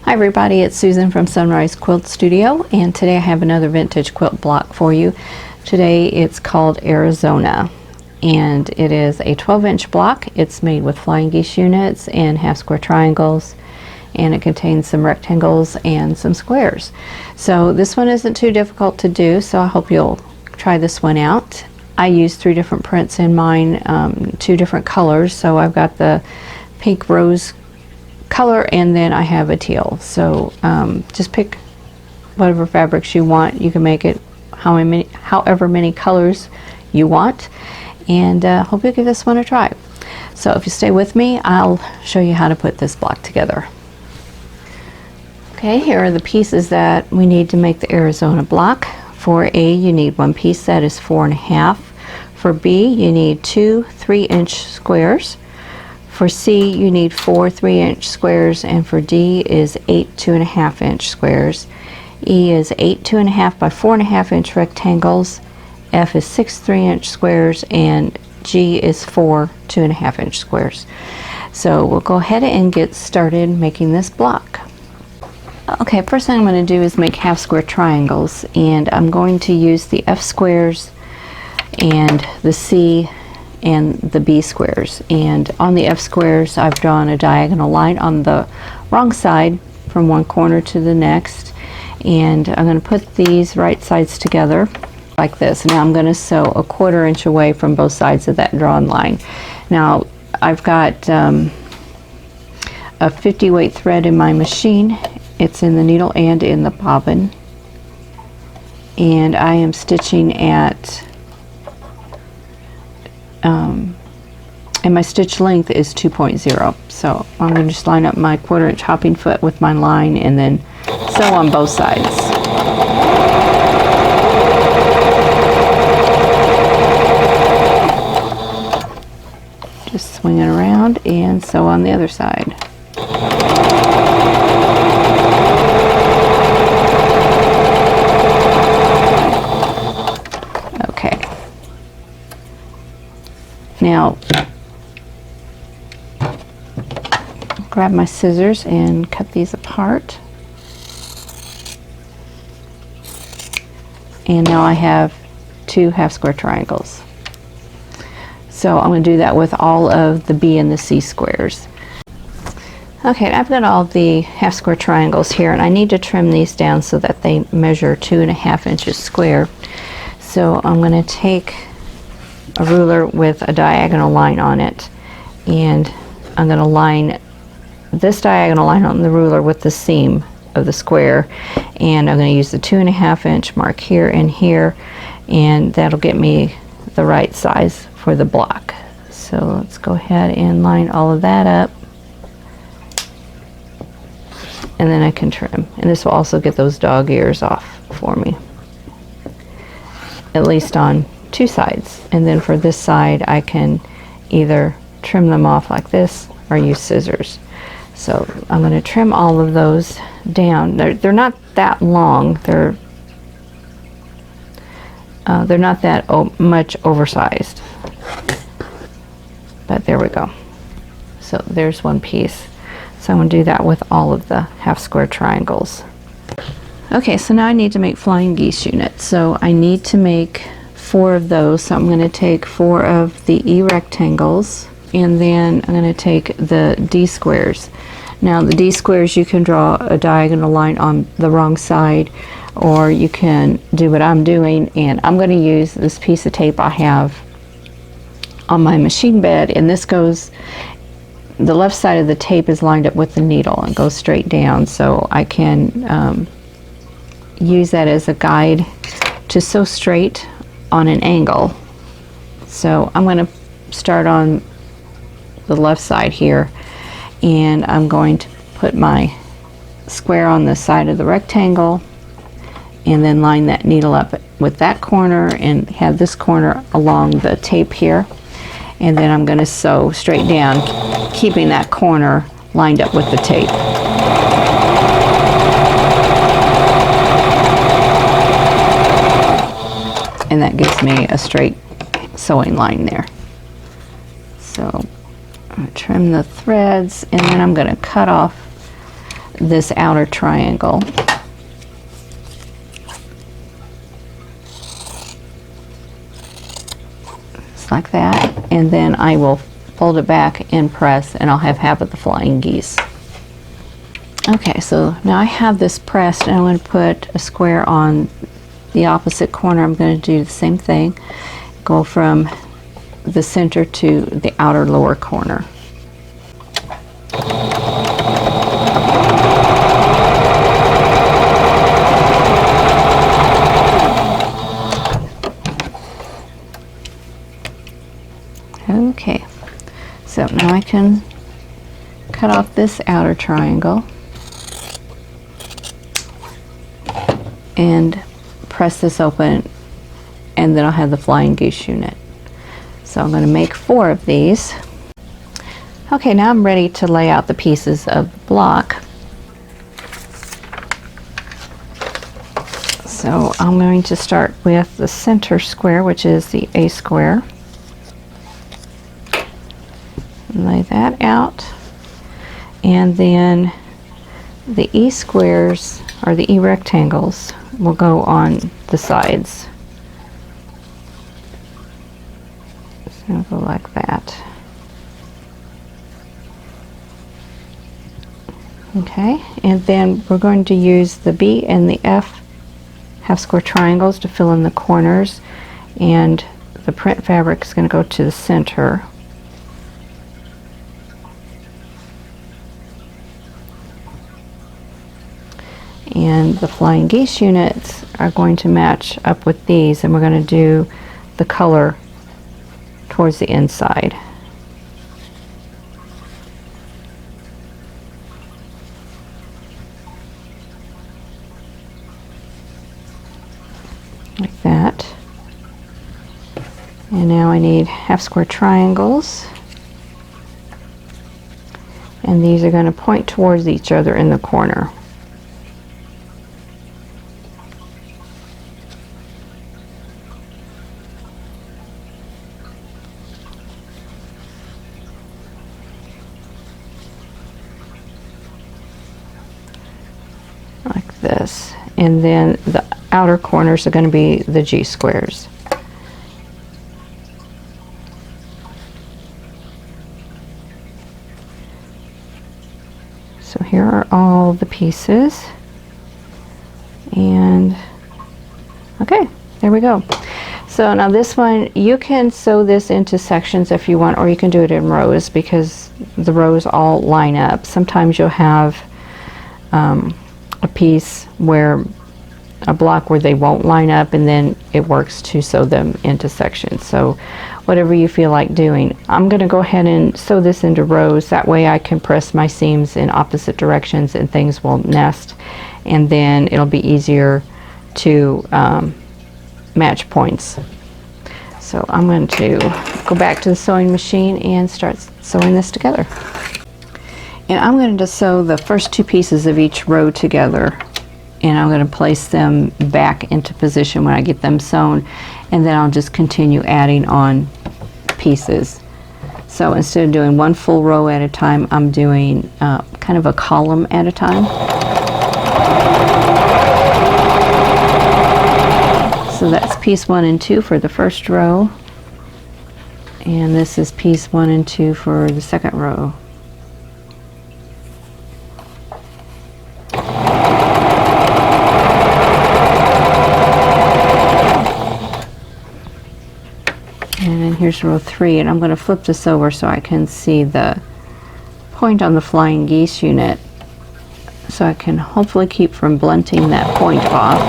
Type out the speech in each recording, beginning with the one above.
Hi everybody, it's Susan from Sunrise Quilt Studio, and today I have another vintage quilt block for you. Today it's called Arizona, and it is a 12-inch block. It's made with flying geese units and half square triangles, and it contains some rectangles and some squares. So this one isn't too difficult to do, so I hope you'll try this one out. I used 3 different prints in mine, 2 different colors. So I've got the pink rose color, and then I have a teal. So just pick whatever fabrics you want. You can make it however many colors you want, and hope you'll give this one a try. So if you stay with me, I'll show you how to put this block together. Okay, here are the pieces that we need to make the Arizona block. For A, you need 1 piece that is 4.5. For B, you need 2 3-inch squares. For C, you need 4 3-inch squares, and for D is 8 2.5-inch squares. E is 8 2.5 by 4.5-inch rectangles. F is 6 3-inch squares, and G is 4 2.5-inch squares. So we'll go ahead and get started making this block. Okay, first thing I'm going to do is make half square triangles, and I'm going to use the F squares and the C and the B squares. And on the F squares, I've drawn a diagonal line on the wrong side from one corner to the next, and I'm going to put these right sides together like this. Now I'm going to sew a 1/4 inch away from both sides of that drawn line. Now I've got a 50 weight thread in my machine. It's in the needle and in the bobbin, and I am stitching at and my stitch length is 2.0. So I'm going to just line up my 1/4 inch hopping foot with my line and then sew on both sides. Just swing it around and sew on the other side. Okay. Now, grab my scissors and cut these apart. And now I have 2 half square triangles. So I'm going to do that with all of the B and the C squares. Okay, I've got all the half square triangles here, and I need to trim these down so that they measure 2.5 inches square. So I'm going to take a ruler with a diagonal line on it, and I'm going to line this diagonal line on the ruler with the seam of the square, and I'm going to use the 2.5 inch mark here and here, and that'll get me the right size for the block. So let's go ahead and line all of that up, and then I can trim, and this will also get those dog ears off for me, at least on 2 sides. And then for this side, I can either trim them off like this or use scissors. So I'm going to trim all of those down. They're not that long. They're not that much oversized. But there we go. So there's 1 piece. So I'm going to do that with all of the half square triangles. Okay, so now I need to make flying geese units. So I need to make 4 of those. So I'm going to take 4 of the E rectangles, and then I'm going to take the D squares. Now the D squares, you can draw a diagonal line on the wrong side, or you can do what I'm doing, and I'm going to use this piece of tape I have on my machine bed, and this goes, the left side of the tape is lined up with the needle and goes straight down, so I can use that as a guide to sew straight on an angle. So I'm going to start on the left side here, and I'm going to put my square on the side of the rectangle, and then line that needle up with that corner and have this corner along the tape here, and then I'm going to sew straight down, keeping that corner lined up with the tape. And that gives me a straight sewing line there. So I'm going to trim the threads, and then I'm going to cut off this outer triangle. Just like that. And then I will fold it back and press, and I'll have half of the flying geese. Okay, so now I have this pressed, and I'm going to put a square on the opposite corner. I'm going to do the same thing. Go from the center to the outer lower corner. Okay, so now I can cut off this outer triangle and press this open, and then I'll have the flying goose unit. So I'm going to make 4 of these. Okay, now I'm ready to lay out the pieces of the block. So I'm going to start with the center square, which is the A square. Lay that out, and then the E squares, or the E rectangles, will go on the sides. So it'll go like that. Okay, and then we're going to use the B and the F half square triangles to fill in the corners, and the print fabric is going to go to the center. And the flying geese units are going to match up with these, and we're going to do the color towards the inside. Like that. And now I need half square triangles. And these are going to point towards each other in the corner. Like this. And then the outer corners are going to be the G squares. So here are all the pieces, and okay, there we go. So now this one, you can sew this into sections if you want, or you can do it in rows, because the rows all line up. Sometimes you'll have a piece where a block where they won't line up, and then it works to sew them into sections. So whatever you feel like doing. I'm going to go ahead and sew this into rows. That way I can press my seams in opposite directions and things will nest, and then it'll be easier to match points. So I'm going to go back to the sewing machine and start sewing this together. And I'm going to sew the first 2 pieces of each row together, and I'm going to place them back into position when I get them sewn, and then I'll just continue adding on pieces. So instead of doing one full row at a time, I'm doing kind of a column at a time. So that's piece 1 and 2 for the first row, and this is piece 1 and 2 for the second row. And then here's row 3, and I'm going to flip this over so I can see the point on the flying geese unit, so I can hopefully keep from blunting that point off.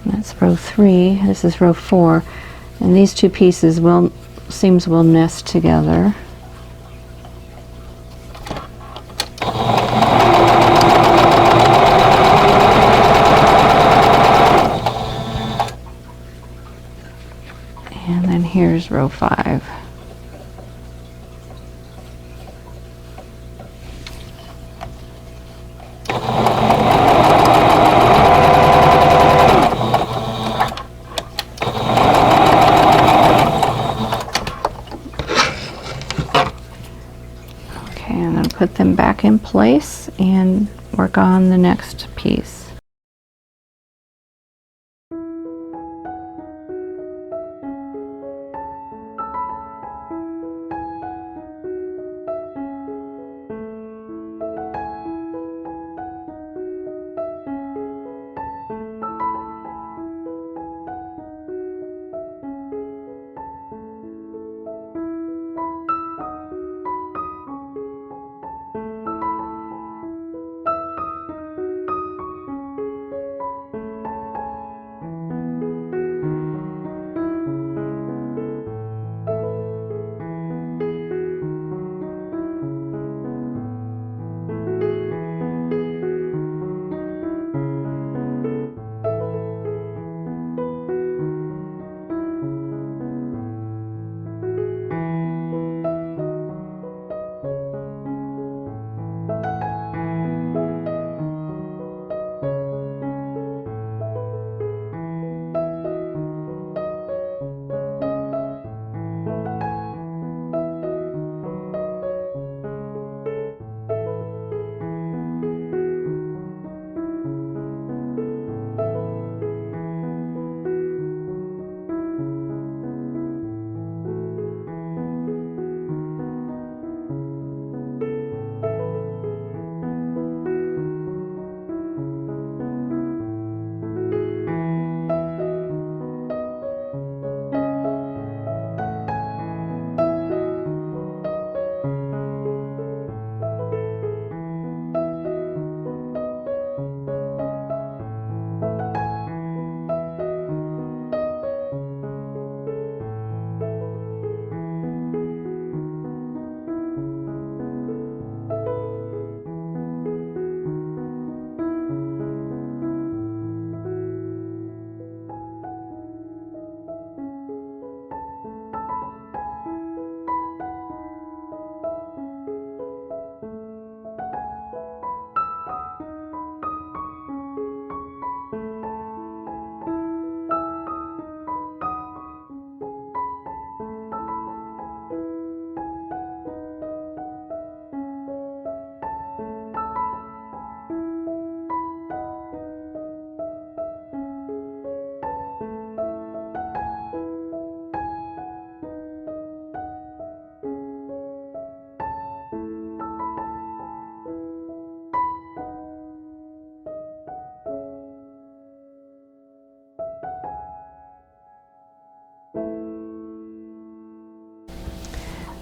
That's row 3, this is row 4, and these 2 pieces seams will nest together. And then here's row 5. put them back in place and work on the next piece.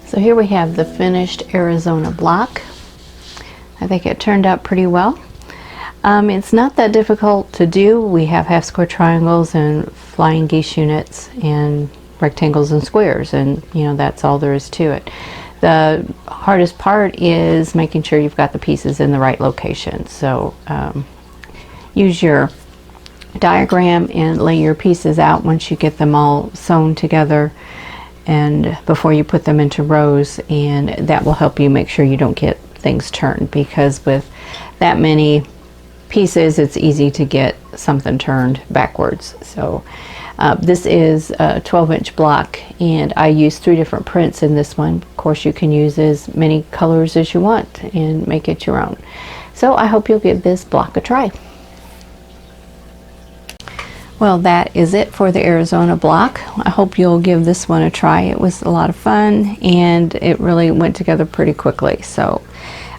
So here we have the finished Arizona block. I think it turned out pretty well. It's not that difficult to do. We have half square triangles and flying geese units and rectangles and squares, and you know, that's all there is to it. The hardest part is making sure you've got the pieces in the right location. So use your diagram and lay your pieces out once you get them all sewn together and before you put them into rows, and that will help you make sure you don't get things turned, because with that many pieces it's easy to get something turned backwards. So this is a 12-inch block, and I used 3 different prints in this one. Of course, you can use as many colors as you want and make it your own. So I hope you'll give this block a try. Well, that is it for the Arizona block. I hope you'll give this one a try. It was a lot of fun and it really went together pretty quickly. So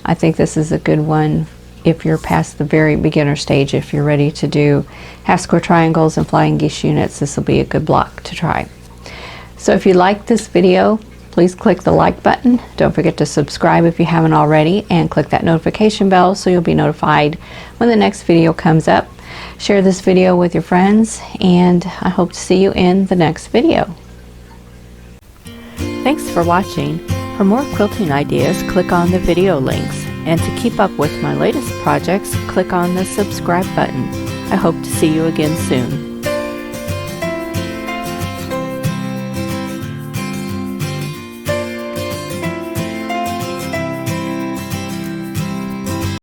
I think this is a good one if you're past the very beginner stage. If you're ready to do half square triangles and flying geese units, this will be a good block to try. So if you like this video, please click the like button. Don't forget to subscribe if you haven't already, and click that notification bell so you'll be notified when the next video comes up. Share this video with your friends, and I hope to see you in the next video. Thanks for watching. For more quilting ideas, click on the video links. And to keep up with my latest projects, click on the subscribe button. I hope to see you again soon.